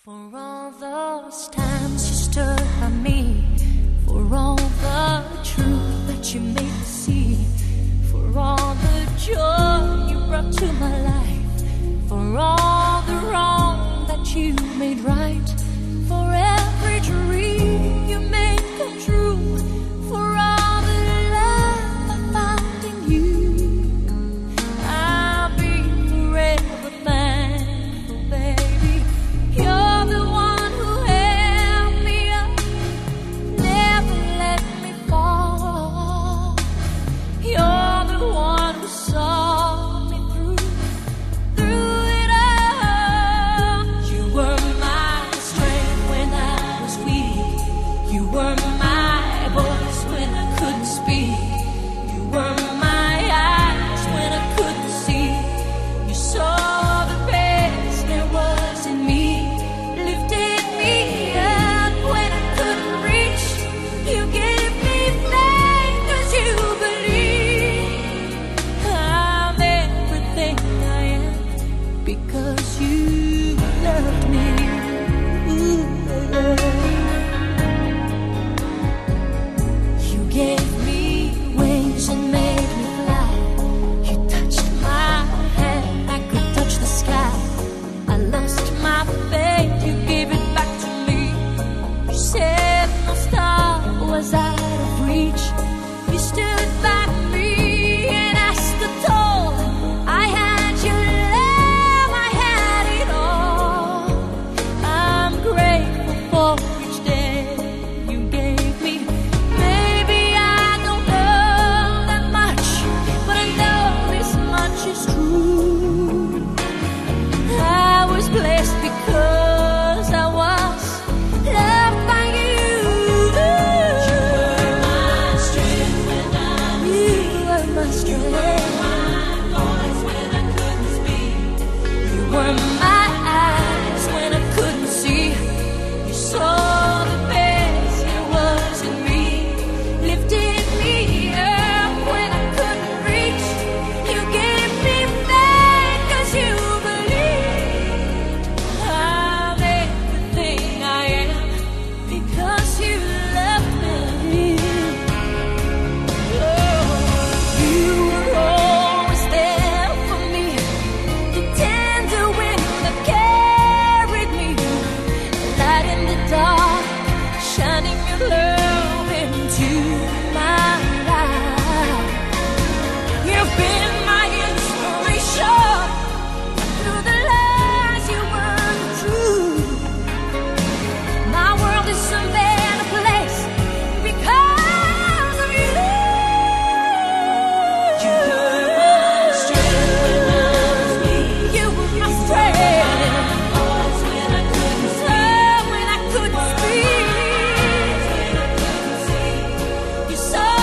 For all those times you stood by me, for all the truth that you made me see, for all the joy you brought to my life, for all the wrong that you made right, for every dream you made come true, for all the love I found in you, I'll be forever thankful, baby. You're the one who held me up, never let me fall. You're the one who saw me through it all. You were my strength when I was weak. You were my voice when I couldn't speak. You were my eyes when I couldn't see. You saw the best there was in me. Lifted me up when I couldn't reach. You gave me faith 'cause you believe I'm everything I am because you loved me. Ooh, you gave me wings and made me fly. You touched my hand, I could touch the sky. I lost my faith, you gave it back to me. You said no star was out of reach. You stood by me and I stood tall. I had your love, I had it all. I'm grateful for each day you gave me. Maybe I don't know that much, but I know this much is true. I was blessed because I was loved by you. You were my strength when I was weak. You were my strength. You were my voice when I couldn't speak. You were my eyes when I couldn't see. You saw the best there was in me. Lifted me up when I couldn't reach. You gave me faith 'cause you believed I'm everything I am because you loved me. Oh, you were always there for me, the tender wind that carried me, light in the dark, shining your love into my life. You've been my inspiration through the lies you weren't true. My world is a better place because of you. You were my strength when I was weak. You were my strength. Voice when I couldn't speak. When I couldn't speak. You saw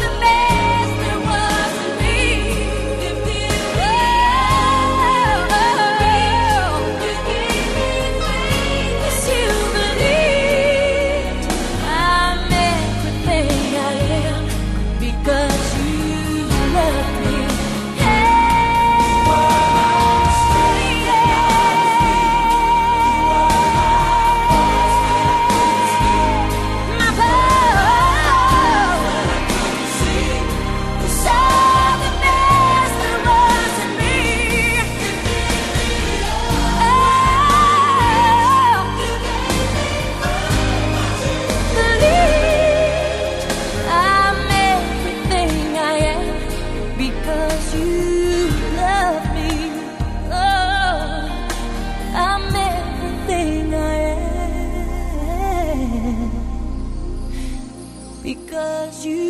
the best there was in me. Lifted me up. You gave me faith 'cause you believed I'm everything I am because you love me. My power. You saw the best there was in me. Believed I'm everything I am because you love me. Oh, I'm everything I am because you